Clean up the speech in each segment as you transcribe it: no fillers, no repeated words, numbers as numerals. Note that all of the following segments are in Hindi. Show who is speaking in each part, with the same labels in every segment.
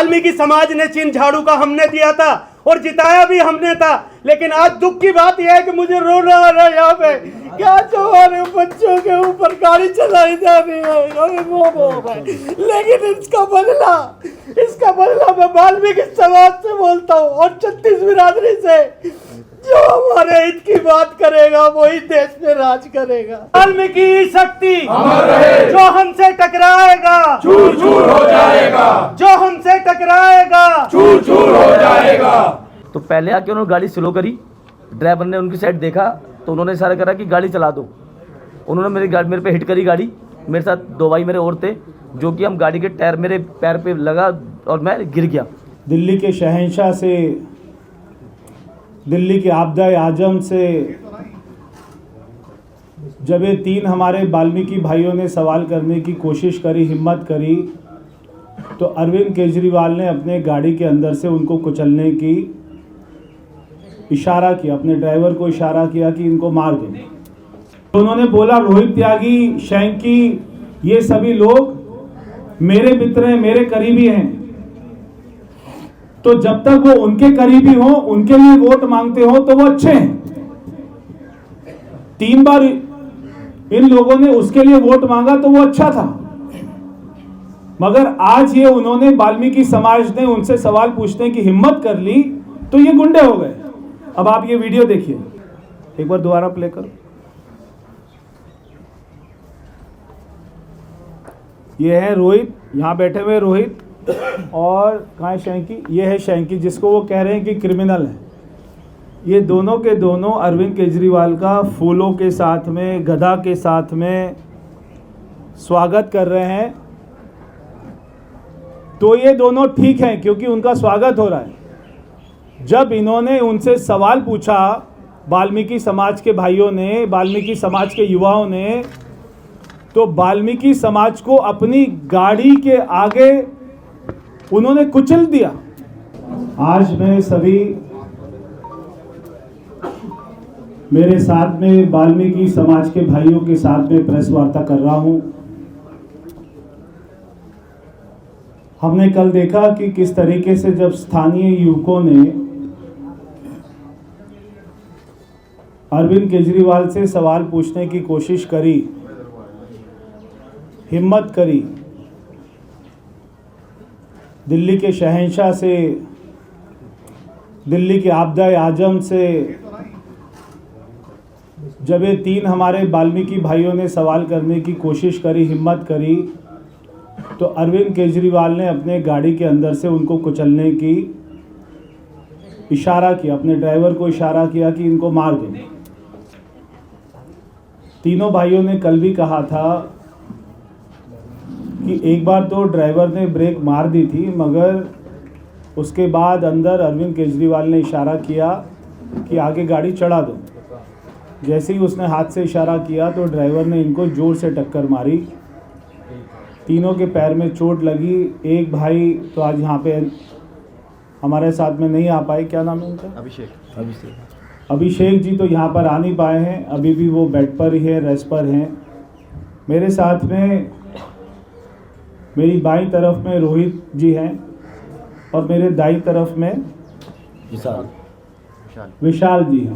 Speaker 1: वाल्मीकि समाज ने चिन्ह झाड़ू का हमने दिया था और जिताया भी हमने था, लेकिन आज दुख की बात यह है कि मुझे रोना आ रहा है यहाँ पे। क्या हमारे बच्चों के ऊपर गाड़ी चलाई जा रही है, लेकिन इसका बदला मैं वाल्मीकि समाज से बोलता हूँ और 36 बिरादरी से, जो हमारे हित की बात करेगा वही देश में राज करेगा। वाल्मीकि शक्ति
Speaker 2: अमर रहे,
Speaker 1: जो हमसे टकराएगा
Speaker 2: चूर चूर हो जाएगा,
Speaker 1: जो हमसे टकराएगा
Speaker 2: चूर चूर हो जाएगा।
Speaker 3: तो पहले आके उन्होंने गाड़ी स्लो करी, ड्राइवर ने उनकी साइड देखा तो उन्होंने इशारा करा कि गाड़ी चला दो। उन्होंने मेरे पे हिट करी गाड़ी। मेरे साथ 2 भाई मेरे और थे, जो कि हम गाड़ी के टायर मेरे पैर पे लगा और मैं गिर गया।
Speaker 4: दिल्ली के शहंशाह से, दिल्ली के आपदाए आजम से जब ये 3 हमारे वाल्मीकि भाइयों ने सवाल करने की कोशिश करी, हिम्मत करी, तो अरविंद केजरीवाल ने अपने गाड़ी के अंदर से उनको कुचलने की इशारा किया, अपने ड्राइवर को इशारा किया कि इनको मार दो। तो उन्होंने बोला रोहित त्यागी, शैंकी, ये सभी लोग मेरे मित्र हैं, मेरे करीबी हैं, तो जब तक वो उनके करीबी हो, उनके लिए वोट मांगते हो तो वो अच्छे हैं। 3 बार इन लोगों ने उसके लिए वोट मांगा तो वो अच्छा था, मगर आज ये उन्होंने वाल्मीकि समाज ने उनसे सवाल पूछने की हिम्मत कर ली तो ये गुंडे हो गए। अब आप ये वीडियो देखिए, एक बार दोबारा प्ले करो। ये है रोहित, यहाँ बैठे हुए रोहित, और कहाँ है शैंकी? ये है शैंकी, जिसको वो कह रहे हैं कि क्रिमिनल है। ये दोनों के दोनों अरविंद केजरीवाल का फूलों के साथ में, गधा के साथ में स्वागत कर रहे हैं। तो ये दोनों ठीक हैं क्योंकि उनका स्वागत हो रहा है। जब इन्होंने उनसे सवाल पूछा, वाल्मीकि समाज के भाइयों ने, वाल्मीकि समाज के युवाओं ने, तो वाल्मीकि समाज को अपनी गाड़ी के आगे उन्होंने कुचल दिया। आज मैं सभी मेरे साथ में वाल्मीकि समाज के भाइयों के साथ में प्रेस वार्ता कर रहा हूं। हमने कल देखा कि किस तरीके से जब स्थानीय युवकों ने अरविंद केजरीवाल से सवाल पूछने की कोशिश करी, हिम्मत करी, दिल्ली के शहंशाह से, दिल्ली के आपदाए आजम से जब ये 3 हमारे वाल्मीकि भाइयों ने सवाल करने की कोशिश करी, हिम्मत करी, तो अरविंद केजरीवाल ने अपने गाड़ी के अंदर से उनको कुचलने की इशारा किया, अपने ड्राइवर को इशारा किया कि इनको मार दो। तीनों भाइयों ने कल भी कहा था कि एक बार तो ड्राइवर ने ब्रेक मार दी थी, मगर उसके बाद अंदर अरविंद केजरीवाल ने इशारा किया कि आगे गाड़ी चढ़ा दो। जैसे ही उसने हाथ से इशारा किया तो ड्राइवर ने इनको जोर से टक्कर मारी। तीनों के पैर में चोट लगी। एक भाई तो आज यहाँ पे हमारे साथ में नहीं आ पाए, क्या नाम है उनका? अभिषेक जी तो यहाँ पर आ नहीं पाए हैं, अभी भी वो बेड पर ही है, रेस्ट पर हैं। मेरे साथ में मेरी बाईं तरफ में रोहित जी हैं और मेरे दाईं तरफ में विशाल जी हैं।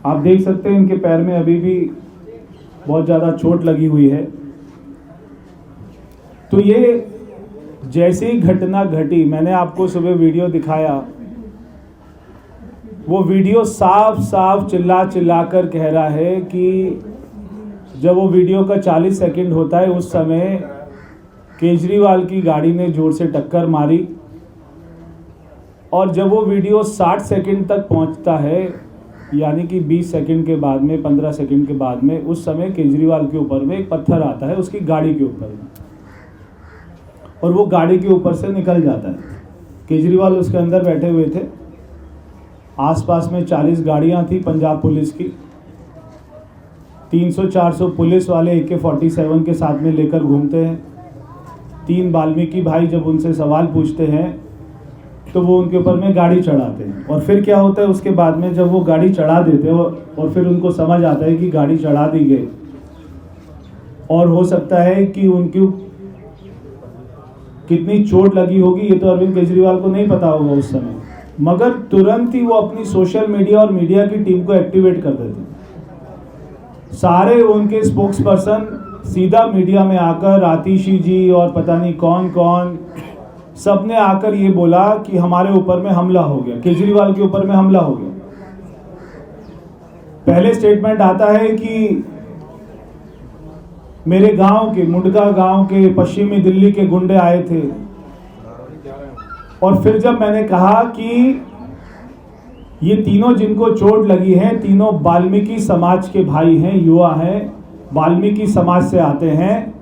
Speaker 4: आप देख सकते हैं इनके पैर में अभी भी बहुत ज़्यादा चोट लगी हुई है। तो ये जैसी घटना घटी, मैंने आपको सुबह वीडियो दिखाया, वो वीडियो साफ साफ चिल्ला कर कह रहा है कि जब वो वीडियो का 40 सेकंड होता है उस समय केजरीवाल की गाड़ी ने जोर से टक्कर मारी, और जब वो वीडियो 60 सेकंड तक पहुंचता है, यानी कि 20 सेकंड के बाद में, 15 सेकंड के बाद में, उस समय केजरीवाल के ऊपर में एक पत्थर आता है उसकी गाड़ी के ऊपर में, और वो गाड़ी के ऊपर से निकल जाता है। केजरीवाल उसके अंदर बैठे हुए थे। आसपास में 40 गाड़ियां थी पंजाब पुलिस की, 300-400 पुलिस वाले AK-47 के साथ में लेकर घूमते हैं। 3 वाल्मीकि भाई जब उनसे सवाल पूछते हैं तो वो उनके ऊपर में गाड़ी चढ़ाते हैं। और फिर क्या होता है उसके बाद में, जब वो गाड़ी चढ़ा देते हैं और फिर उनको समझ आता है कि गाड़ी चढ़ा दी गई, और हो सकता है कि कितनी चोट लगी होगी ये तो अरविंद केजरीवाल को नहीं पता होगा उस समय, मगर तुरंत ही वो अपनी सोशल मीडिया और मीडिया की टीम को एक्टिवेट कर देते। सारे उनके स्पोक्स पर्सन सीधा मीडिया में आकर आतिशी जी और पता नहीं कौन कौन सब ने आकर ये बोला कि हमारे ऊपर में हमला हो गया, केजरीवाल के ऊपर में हमला हो गया। पहले स्टेटमेंट आता है कि मेरे गांव के मुंडका गांव के पश्चिमी दिल्ली के गुंडे आए थे, और फिर जब मैंने कहा कि ये तीनों जिनको चोट लगी है तीनों वाल्मीकि समाज के भाई हैं, युवा हैं, वाल्मीकि समाज से आते हैं,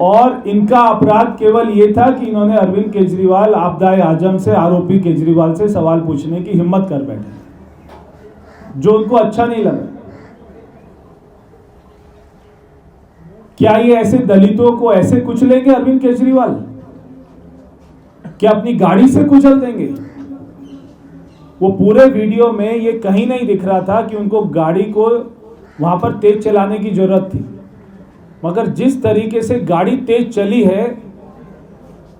Speaker 4: और इनका अपराध केवल ये था कि इन्होंने अरविंद केजरीवाल आपदाए आजम से, आरोपी केजरीवाल से सवाल पूछने की हिम्मत कर बैठे, जो उनको अच्छा नहीं लगा। क्या ये ऐसे दलितों को ऐसे कुचलेंगे अरविंद केजरीवाल? क्या अपनी गाड़ी से कुचल देंगे? वो पूरे वीडियो में ये कहीं नहीं दिख रहा था कि उनको गाड़ी को वहां पर तेज चलाने की जरूरत थी, मगर जिस तरीके से गाड़ी तेज चली है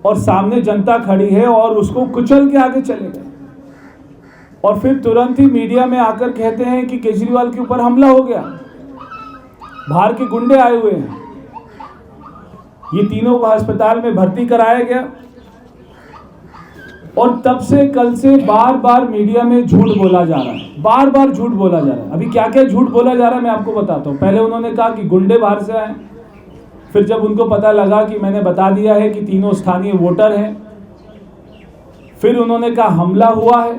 Speaker 4: और सामने जनता खड़ी है और उसको कुचल के आगे चले गए, और फिर तुरंत ही मीडिया में आकर कहते हैं कि केजरीवाल के ऊपर हमला हो गया, बाहर के गुंडे आए हुए हैं। ये तीनों को अस्पताल में भर्ती कराया गया, और तब से कल से बार बार मीडिया में झूठ बोला जा रहा है, बार बार झूठ बोला जा रहा है। अभी क्या क्या झूठ बोला जा रहा है मैं आपको बताता हूँ। पहले उन्होंने कहा कि गुंडे बाहर से आए, फिर जब उनको पता लगा कि मैंने बता दिया है कि तीनों स्थानीय वोटर हैं, फिर उन्होंने कहा हमला हुआ है।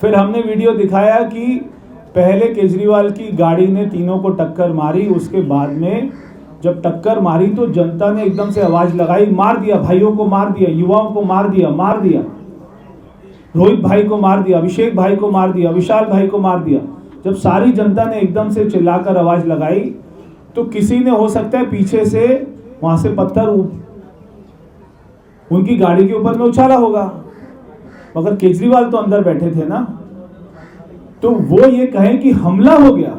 Speaker 4: फिर हमने वीडियो दिखाया कि पहले केजरीवाल की गाड़ी ने तीनों को टक्कर मारी, उसके बाद में जब टक्कर मारी तो जनता ने एकदम से आवाज लगाई, मार दिया, भाइयों को मार दिया, युवाओं को मार दिया, मार दिया, रोहित भाई को मार दिया, अभिषेक भाई को मार दिया, विशाल भाई को मार दिया। जब सारी जनता ने एकदम से चिल्लाकर आवाज लगाई तो किसी ने हो सकता है पीछे से वहां से पत्थर उनकी गाड़ी के ऊपर में उछाला होगा, मगर केजरीवाल तो अंदर बैठे थे ना, तो वो ये कहें कि हमला हो गया,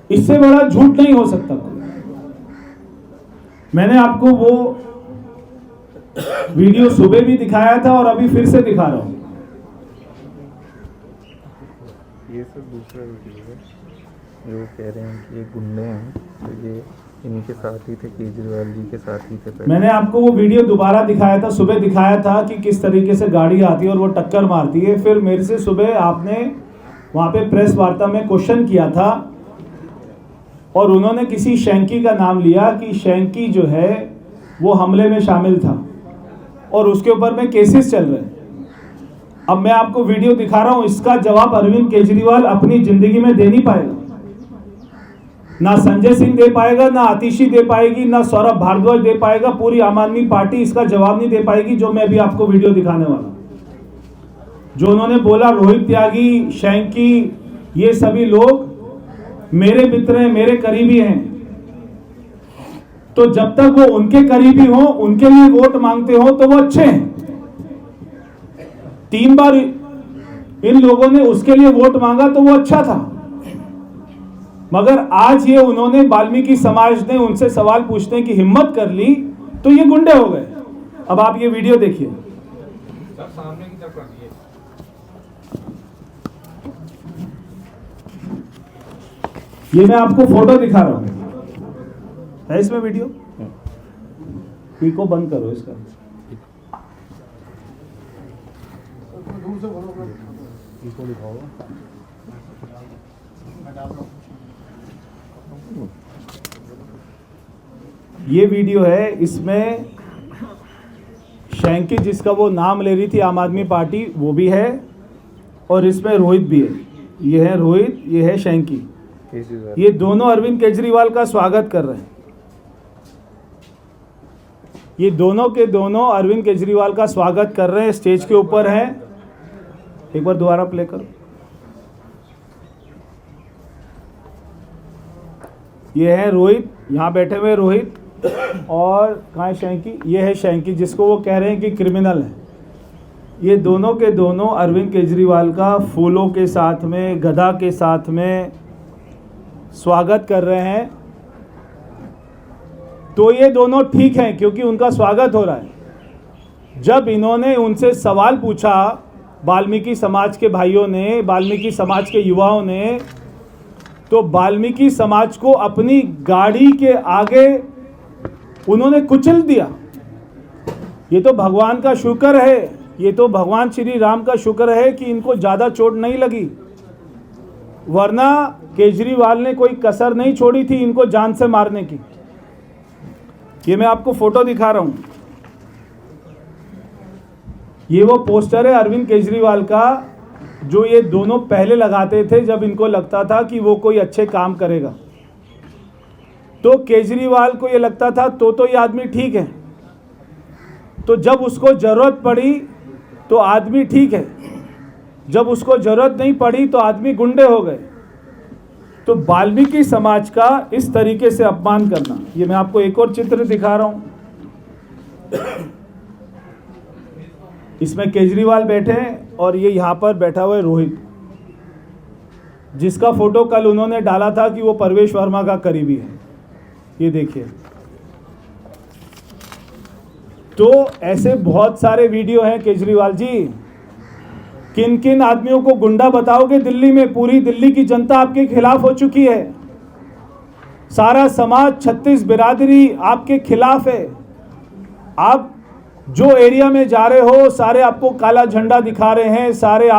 Speaker 4: इससे बड़ा झूठ नहीं हो सकता। मैंने आपको वो वीडियो सुबह भी दिखाया था और अभी फिर से दिखा रहा हूं।
Speaker 5: ये सब दूसरा वीडियो है, ये वो कह रहे हैं कि ये गुंडे हैं, तो ये इनके साथ ही थे, केजरीवाल जी के साथ ही थे।
Speaker 4: मैंने आपको वो वीडियो दोबारा दिखाया था, सुबह दिखाया था कि किस तरीके से गाड़ी आती है और वो टक्कर मारती है। फिर मेरे से सुबह आपने वहां पे प्रेस वार्ता में क्वेश्चन किया था और उन्होंने किसी शैंकी का नाम लिया कि शैंकी जो है वो हमले में शामिल था और उसके ऊपर में केसेस चल रहे हैं। अब मैं आपको वीडियो दिखा रहा हूं, इसका जवाब अरविंद केजरीवाल अपनी जिंदगी में दे नहीं पाएगा, ना संजय सिंह दे पाएगा, ना आतिशी दे पाएगी, ना सौरभ भारद्वाज दे पाएगा, पूरी आम आदमी पार्टी इसका जवाब नहीं दे पाएगी। जो मैं अभी आपको वीडियो दिखाने वाला, जो उन्होंने बोला रोहित त्यागी, शैंकी, ये सभी लोग मेरे मित्र हैं, मेरे करीबी हैं, तो जब तक वो उनके करीबी हो, उनके लिए वोट मांगते हो तो वो अच्छे हैं। 3 बार इन लोगों ने उसके लिए वोट मांगा तो वो अच्छा था, मगर आज ये उन्होंने वाल्मीकि समाज ने उनसे सवाल पूछने की हिम्मत कर ली तो ये गुंडे हो गए। अब आप ये वीडियो देखिए। ये मैं आपको फोटो दिखा रहा हूं, है इसमें वीडियो? पीको बंद करो इसका। ये वीडियो है, इसमें शैंकी जिसका वो नाम ले रही थी आम आदमी पार्टी, वो भी है और इसमें रोहित भी है। ये है रोहित, ये है शैंकी। ये दोनों अरविंद केजरीवाल का स्वागत कर रहे हैं। ये दोनों के दोनों अरविंद केजरीवाल का स्वागत कर रहे हैं, स्टेज के ऊपर हैं। एक बार दोबारा प्ले करो। ये है रोहित, यहाँ बैठे हुए रोहित, और कहाँ है शैंकी? ये है शैंकी जिसको वो कह रहे हैं कि क्रिमिनल है। ये दोनों के दोनों अरविंद केजरीवाल का फूलों के साथ में, गदा के साथ में स्वागत कर रहे हैं। तो ये दोनों ठीक हैं क्योंकि उनका स्वागत हो रहा है। जब इन्होंने उनसे सवाल पूछा, वाल्मीकि समाज के भाइयों ने, वाल्मीकि समाज के युवाओं ने, तो वाल्मीकि समाज को अपनी गाड़ी के आगे उन्होंने कुचल दिया। ये तो भगवान का शुक्र है, ये तो भगवान श्री राम का शुक्र है कि इनको ज़्यादा चोट नहीं लगी, वरना केजरीवाल ने कोई कसर नहीं छोड़ी थी इनको जान से मारने की। ये मैं आपको फोटो दिखा रहा हूँ, ये वो पोस्टर है अरविंद केजरीवाल का जो ये दोनों पहले लगाते थे जब इनको लगता था कि वो कोई अच्छे काम करेगा। तो केजरीवाल को ये लगता था तो ये आदमी ठीक है, तो जब उसको ज़रूरत पड़ी तो आदमी ठीक है, जब उसको ज़रूरत नहीं पड़ी तो आदमी गुंडे हो गए। तो वाल्मीकि समाज का इस तरीके से अपमान करना, ये मैं आपको एक और चित्र दिखा रहा हूँ। इसमें केजरीवाल बैठे हैं और ये यहाँ पर बैठा हुआ है रोहित, जिसका फोटो कल उन्होंने डाला था कि वो परवेश वर्मा का करीबी है। ये देखिए, तो ऐसे बहुत सारे वीडियो हैं केजरीवाल जी। किन किन आदमियों को गुंडा बताओगे दिल्ली में? पूरी दिल्ली की जनता आपके खिलाफ हो चुकी है, सारा समाज, 36 बिरादरी आपके खिलाफ है। आप जो एरिया में जा रहे हो सारे आपको काला झंडा दिखा रहे हैं, सारे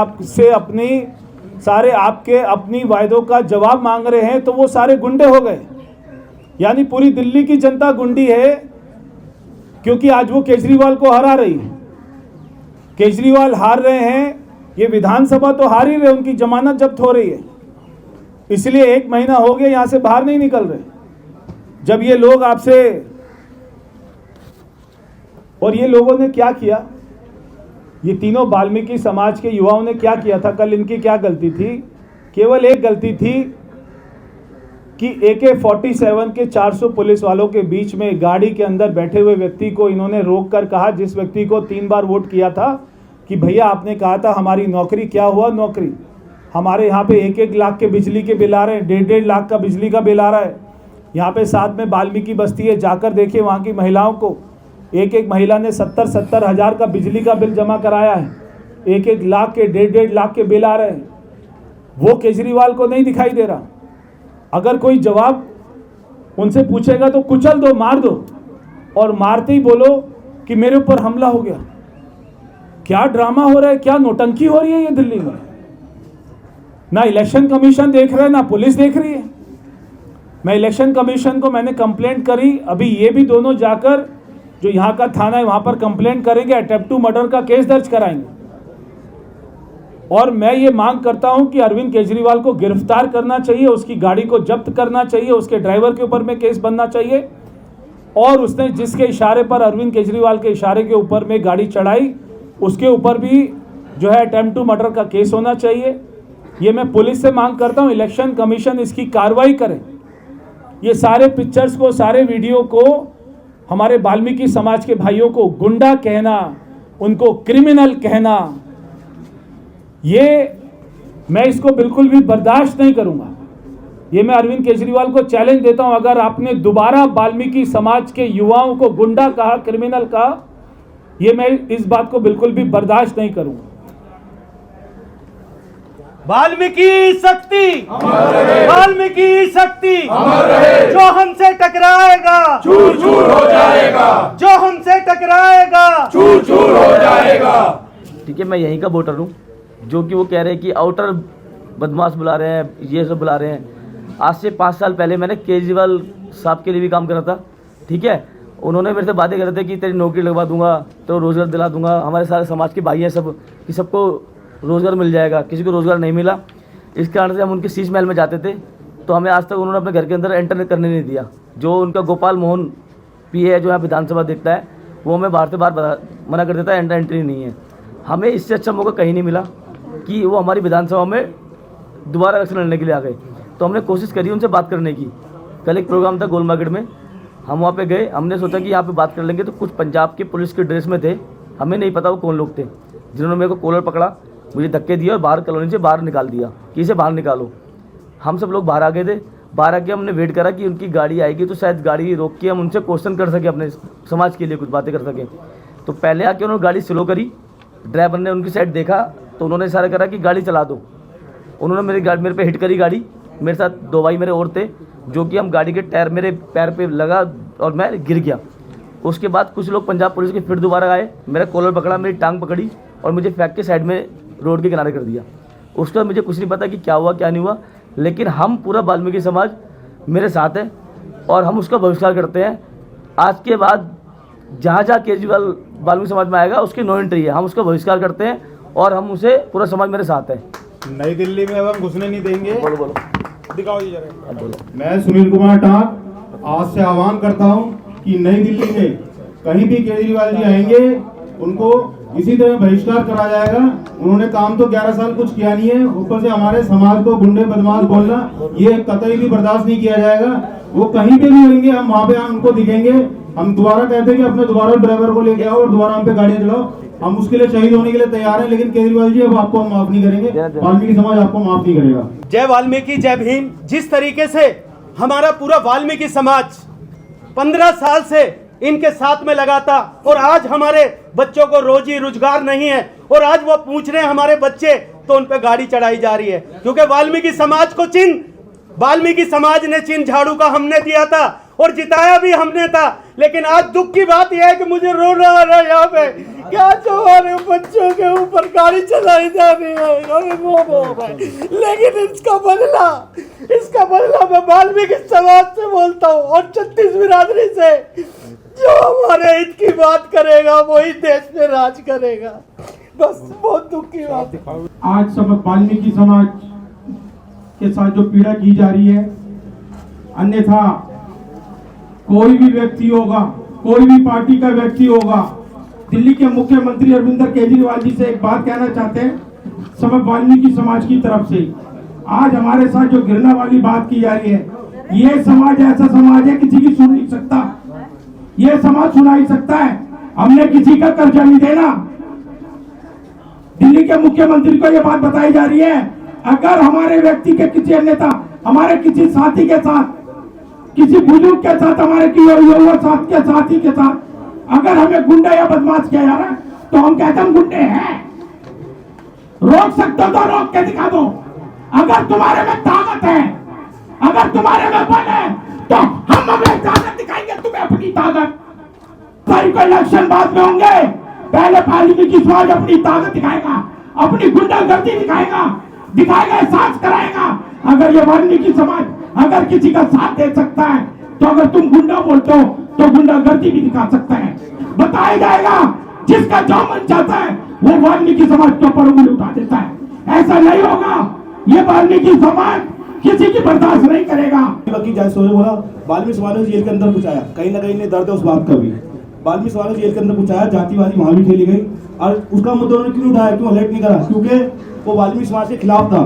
Speaker 4: आपके अपनी वायदों का जवाब मांग रहे हैं, तो वो सारे गुंडे हो गए। यानी पूरी दिल्ली की जनता गुंडी है क्योंकि आज वो केजरीवाल को हरा रही है। केजरीवाल हार रहे हैं, ये विधानसभा तो हार ही रहे, उनकी जमानत जब्त हो रही है, इसलिए 1 महीना हो गया यहाँ से बाहर नहीं निकल रहे। जब ये लोग आपसे, और ये लोगों ने क्या किया, ये तीनों वाल्मीकि समाज के युवाओं ने क्या किया था कल? इनकी क्या गलती थी? केवल एक गलती थी कि AK-47 के 400 पुलिस वालों के बीच में गाड़ी के अंदर बैठे हुए व्यक्ति को इन्होंने रोक कर कहा, जिस व्यक्ति को 3 बार वोट किया था, कि भैया आपने कहा था हमारी नौकरी, क्या हुआ नौकरी? हमारे यहाँ पे 1-1 लाख के बिजली के बिल आ रहे हैं, 1.5 लाख का बिजली का बिल आ रहा है। यहाँ पे साथ में वाल्मीकि बस्ती है, जाकर देखिए वहाँ की महिलाओं को, एक महिला ने 70 हज़ार का बिजली का बिल जमा कराया है, 1-1 लाख के, 1.5 लाख के बिल आ रहे हैं। वो केजरीवाल को नहीं दिखाई दे रहा। अगर कोई जवाब उनसे पूछेगा तो कुचल दो, मार दो, और मारते ही बोलो कि मेरे ऊपर हमला हो गया। क्या ड्रामा हो रहा है, क्या नौटंकी हो रही है ये दिल्ली में? ना इलेक्शन कमीशन देख रहा है, ना पुलिस देख रही है। मैं इलेक्शन कमीशन को मैंने कंप्लेंट करी, अभी ये भी दोनों जाकर जो यहाँ का थाना है वहाँ पर कंप्लेंट करेंगे, अटेम्प्ट टू मर्डर का केस दर्ज कराएंगे। और मैं ये मांग करता हूँ कि अरविंद केजरीवाल को गिरफ्तार करना चाहिए, उसकी गाड़ी को जब्त करना चाहिए, उसके ड्राइवर के ऊपर में केस बनना चाहिए, और उसने जिसके इशारे पर, अरविंद केजरीवाल के इशारे के ऊपर में गाड़ी चढ़ाई, उसके ऊपर भी जो है अटेम्प्ट टू मर्डर का केस होना चाहिए। ये मैं पुलिस से मांग करता हूँ, इलेक्शन कमीशन इसकी कार्रवाई करे। ये सारे पिक्चर्स को, सारे वीडियो को हमारे वाल्मीकि समाज के भाइयों को गुंडा कहना, उनको क्रिमिनल कहना, ये मैं इसको बिल्कुल भी बर्दाश्त नहीं करूंगा। ये मैं अरविंद केजरीवाल को चैलेंज देता हूं, अगर आपने दोबारा वाल्मीकि समाज के युवाओं को गुंडा कहा, क्रिमिनल कहा, ये मैं इस बात को बिल्कुल भी बर्दाश्त नहीं करूंगा।
Speaker 1: वाल्मीकि शक्ति, वाल्मीकि शक्ति, जो हमसे टकराएगा
Speaker 2: चूर चूर हो जाएगा,
Speaker 1: जो हमसे टकराएगा
Speaker 2: चूर चूर हो जाएगा।
Speaker 3: ठीक है, मैं यहीं का वोटर हूँ, जो कि वो कह रहे हैं कि आउटर बदमाश बुला रहे हैं, ये सब बुला रहे हैं। आज से 5 साल पहले मैंने केजरीवाल साहब के लिए भी काम करा था। ठीक है, उन्होंने मेरे से बातें कर रहे थे कि तेरी नौकरी लगवा दूंगा, तो रोज़गार दिला दूंगा, हमारे सारे समाज के भाई हैं सब, कि सबको रोज़गार मिल जाएगा। किसी को रोज़गार नहीं मिला, इस कारण से हम उनके शीश महल में जाते थे, तो हमें आज तक उन्होंने अपने घर के अंदर एंटर करने नहीं दिया। जो उनका गोपाल मोहन PA है, जो यहाँ विधानसभा देखता है, वो हमें बाहर से बाहर मना कर देता है, एंट्री नहीं है। हमें इससे अच्छा मौका कहीं नहीं मिला कि वो हमारी विधानसभा में दोबारा इलेक्शन लड़ने के लिए आ गए। तो हमने कोशिश करी उनसे बात करने की। कल एक प्रोग्राम था गोल मार्केट में, हम वहाँ पे गए, हमने सोचा कि यहाँ पे बात कर लेंगे, तो कुछ पंजाब के पुलिस के ड्रेस में थे, हमें नहीं पता वो कौन लोग थे, जिन्होंने मेरे को कॉलर पकड़ा, मुझे धक्के दिए और बाहर कॉलोनी से बाहर निकाल दिया कि इसे बाहर निकालो। हम सब लोग बाहर आ गए थे, 12 के हमने वेट करा कि उनकी गाड़ी आएगी तो शायद गाड़ी रोक के हम उनसे क्वेश्चन कर सके, अपने समाज के लिए कुछ बातें कर सकें। तो पहले आके उन्होंने गाड़ी स्लो करी, ड्राइवर ने उनकी साइड देखा तो उन्होंने इशारा करा कि गाड़ी चला दो। उन्होंने मेरे पे हिट करी गाड़ी। मेरे साथ 2 भाई मेरे और थे, जो कि हम गाड़ी के टायर मेरे पैर पे लगा और मैं गिर गया। उसके बाद कुछ लोग पंजाब पुलिस के फिर दोबारा आए, मेरा कॉलर पकड़ा, मेरी टांग पकड़ी और मुझे फेंक के साइड में रोड के किनारे कर दिया। उसके बाद मुझे कुछ नहीं पता कि क्या हुआ क्या नहीं हुआ, लेकिन हम पूरा वाल्मीकि समाज मेरे साथ है और हम उसका बहिष्कार करते हैं। आज के बाद जहाँ जहाँ केजरीवाल वाल्मीकि समाज में आएगा उसकी नो एंट्री है, हम उसका बहिष्कार करते हैं और हम उसे पूरा समाज मेरे साथ है।
Speaker 6: नई दिल्ली में अब हम घुसने नहीं देंगे।
Speaker 3: बोलो
Speaker 6: दिखाओ ये जरा।
Speaker 3: अब बोलो।
Speaker 6: मैं सुनील कुमार टाक आज से आह्वान करता हूं कि नई दिल्ली में कहीं भी केजरीवाल जी आएंगे उनको इसी तरह बहिष्कार करा जाएगा। उन्होंने काम तो 11 साल कुछ किया नहीं है, ऊपर से हमारे समाज को गुंडे बदमाश बोलना ये कतई भी बर्दाश्त नहीं किया जाएगा। वो कहीं पे भी होंगे हम वहाँ पे उनको दिखेंगे। हम दोबारा कहते हैं कि अपने दोबारा ड्राइवर को लेके आओ और दोबारा हम पे गाड़ियाँ चलाओ। हम उसके लिए शहीद होने के लिए तैयार हैं, लेकिन केजरीवाल जी अब आपको हम माफ नहीं करेंगे, वाल्मीकि समाज आपको माफ नहीं करेगा।
Speaker 1: जय वाल्मीकि, जय भीम। जिस तरीके से हमारा पूरा वाल्मीकि समाज 15 साल से इनके साथ में लगा था और आज हमारे बच्चों को रोजी रोजगार नहीं है और आज वो पूछ रहे हैं हमारे बच्चे, तो उन पे गाड़ी चढ़ाई जा रही है। क्योंकि वाल्मीकि समाज को वाल्मीकि समाज ने चिन्ह झाड़ू का हमने दिया था और जिताया भी हमने था। लेकिन आज दुख की बात यह है कि मुझे रोना आ रहा है यहाँ पे, क्या जो हमारे बच्चों के ऊपर गाड़ी चलाई जा रही है। लेकिन इसका बदला मैं वाल्मीकि समाज से बोलता हूँ और 36 बिरादरी से, जो हमारे हित की बात करेगा वही देश में राज करेगा। बस बहुत दुख की बात है।
Speaker 7: आज सब वाल्मीकि समाज के साथ जो पीड़ा की जा रही है, अन्यथा कोई भी व्यक्ति होगा, कोई भी पार्टी का व्यक्ति होगा, दिल्ली के मुख्यमंत्री अरविंद केजरीवाल जी से एक बात कहना चाहते हैं सब वाल्मीकि समाज की तरफ से। आज हमारे साथ जो घृणा वाली बात की जा रही है, ये समाज ऐसा समाज है किसी की सुन नहीं सकता, ये समाज सुना ही सकता है। हमने किसी का कर्जा नहीं देना। दिल्ली के मुख्यमंत्री को यह बात बताई जा रही है, अगर हमारे व्यक्ति के किसी अन्यथा हमारे किसी साथी के साथ, किसी बुजुर्ग के साथ, हमारे साथी के साथ अगर हमें गुंडा या बदमाश किया जा रहा है तो हम कहते हैं हम गुंडे हैं। रोक सकते हो तो रोक के दिखा दो। अगर तुम्हारे में ताकत है, अगर तुम्हारे में बल है तो हम अपनी ताकत दिखाएंगे, तुम्हें अपनी ताकत। सारी को इलेक्शन बाद में होंगे, पहले वाल्मीकि समाज अपनी ताकत दिखाएगा, अपनी गुंडागर्दी दिखाएगा, एहसास कराएगा। अगर ये वाल्मीकि समाज अगर किसी का साथ दे सकता है तो अगर तुम गुंडा बोलते हो तो गुंडागर्दी भी दिखा सकता है। बताया जाएगा जिसका जो मन चाहता है वो वाल्मीकि समाज के ऊपर उंगली उठा देता है। ऐसा नहीं होगा, ये वाल्मीकि समाज किसी की बर्दाश्त नहीं करेगा।
Speaker 6: बोला वाल्मीकि समाज ने जेल के अंदर पहुंचाया, कहीं ना कहीं दर्द है उस बात का भी। वाल्मीकि समाज ने जेल के अंदर पहुंचाया, जातिवादी वहां भी खेली गई और उसका मुद्दा उन्होंने क्यों उठाया, क्यों अलर्ट नहीं करा? क्योंकि वो वाल्मीकि समाज के खिलाफ था।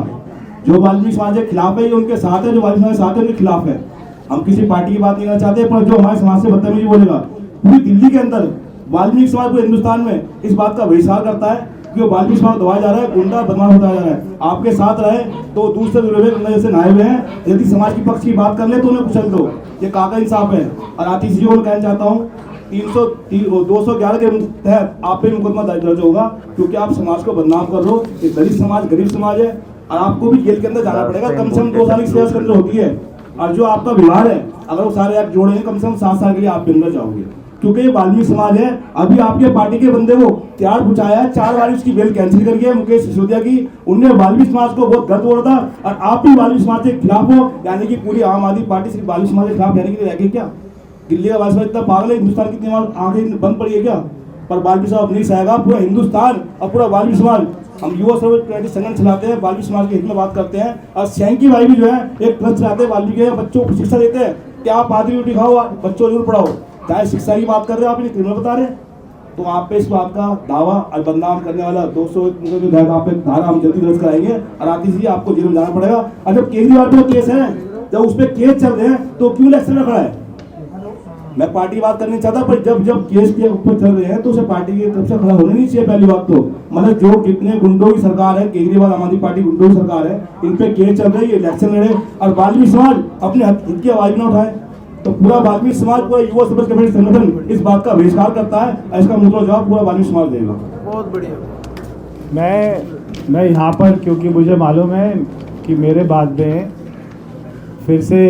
Speaker 6: जो वाल्मीकि समाज के खिलाफ है ये उनके साथ है, जो वाल्मीकि समाज के साथ है उनके खिलाफ है। हम किसी पार्टी की बात नहीं करना चाहते, पर जो हमारे समाज से बदतमीजी बोलेगा, पूरी दिल्ली के अंदर वाल्मीकि समाज पूरे हिंदुस्तान में इस बात का बहिष्कार करता है कि वाल्मीकि समाज दबाया जा रहा है, गुंडा बदमाश होता जा रहा है। आपके साथ रहे तो दूर से जुड़े हुए गुंडा जैसे नहाए हुए हैं। यदि समाज की पक्ष की बात कर ले तो उन्हें कुचल दो, ये काका इंसाफ है। और आतिश जी को कहना चाहता हूँ 211 के तहत आप पे मुकदमा दर्ज होगा, क्योंकि आप समाज को बदनाम कर लो। ये दलित समाज गरीब समाज है और आपको भी जेल के अंदर जाना पड़ेगा। कम से कम 2 साल की सजा उसके अंदर होती है। और जो आपका व्यवहार है, अगर वो सारे आप जोड़ेंगे कम से कम 7 साल के लिए आप अंदर जाओगे, क्योंकि ये वाल्मीकि समाज है। अभी आपके पार्टी के बंदे को त्याग पहुंचाया है, 4 बार उसकी बेल कैंसिल कर गया मुकेश सिसोदिया की। उनने वाल्मीकि समाज को बहुत गर्द बोला था और आप भी वाल्मीकि समाज के खिलाफ हो, यानी कि पूरी आम आदमी पार्टी सिर्फ वाल्मीकि समाज के खिलाफ रहने के लिए रह गई क्या? दिल्ली का वायसराय इतना पागल है, हिंदुस्तान की आंखें बंद पड़ी है क्या? पर वाल्मीकि समाज नहीं सहेगा, पूरा हिंदुस्तान और पूरा वाल्मीकि समाज। हम युवा सर्वोच्च संगठन चलाते हैं, वाल्मीकि समाज के हित में बात करते हैं। और सैंकी भाई भी जो है एक ट्रस्ट चलाते हैं, वाल्मीकि बच्चों को शिक्षा देते हैं कि आप आदमी रोटी खाओ, बच्चों जरूर पढ़ाओ। चाहे शिक्षा की बात कर रहे हो, आप इन्हें क्रिमिनल बता रहे हैं, तो आप पे इस बात का दावा और बदनाम करने वाला 200 आप पे धारा हम जल्दी दर्ज कराएंगे और आती सी आपको जेल में जाना पड़ेगा। और जब केजरीवाल पे केस है, जब उस पर केस चल रहे हैं तो क्यों इलेक्शन में खड़ा है? मैं पार्टी की बात करनी चाहता, पर जब केस के ऊपर चल रहे हैं तो उसे पार्टी की तरफ से खड़ा होना नहीं चाहिए। पहली बात तो मतलब जो कितने गुंडों की सरकार है, केजरीवाल आम आदमी पार्टी गुंडों की सरकार है, इन पे केस चल रही है, इलेक्शन लड़े और वाल्मीकि समाज अपने हित की आवाज न उठाए, तो पूरा वाल्मीकि समाज, पूरा युवा समाज कमेटी संगठन इस बात का बहिष्कार करता है। इसका मुद्दा जवाब पूरा वाल्मीकि समाज देगा।
Speaker 1: बहुत बढ़िया।
Speaker 4: मैं यहाँ पर, क्योंकि मुझे मालूम है कि मेरे बाद में फिर से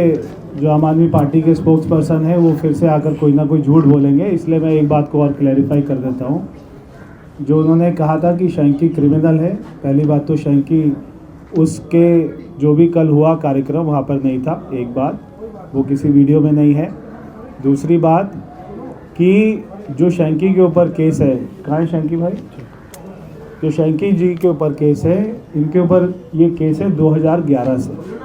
Speaker 4: जो आम आदमी पार्टी के स्पोक्स पर्सन है वो फिर से आकर कोई ना कोई झूठ बोलेंगे, इसलिए मैं एक बात को और क्लैरिफाई कर देता हूँ। जो उन्होंने कहा था कि शैंकी क्रिमिनल है, पहली बात तो शैंकी उसके जो भी कल हुआ कार्यक्रम वहाँ पर नहीं था, एक बात वो किसी वीडियो में नहीं है। दूसरी बात कि जो शैंकी के ऊपर केस है, कहाँ है शैंकी भाई, जो शैंकी जी के ऊपर केस है, इनके ऊपर ये केस है 2011 से।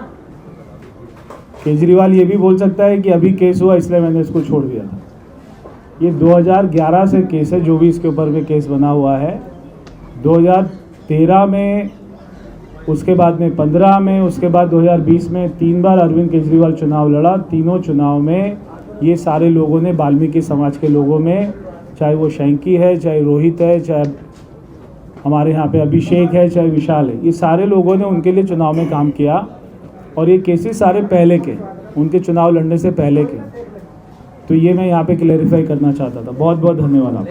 Speaker 4: केजरीवाल ये भी बोल सकता है कि अभी केस हुआ इसलिए मैंने इसको छोड़ दिया था। ये 2011 से केस है, जो भी इसके ऊपर में केस बना हुआ है। 2013 में, उसके बाद में 15 में, उसके बाद 2020 में 3 बार अरविंद केजरीवाल चुनाव लड़ा। तीनों चुनाव में ये सारे लोगों ने, वाल्मीकि समाज के लोगों में, चाहे वो शैंकी है, चाहे रोहित है, चाहे हमारे यहाँ पे अभिषेक है, चाहे विशाल है, ये सारे लोगों ने उनके लिए चुनाव में काम किया। और ये केसेस सारे पहले के, उनके चुनाव लड़ने से पहले के। तो ये मैं यहाँ पे क्लैरिफाई करना चाहता था। बहुत बहुत धन्यवाद आपका।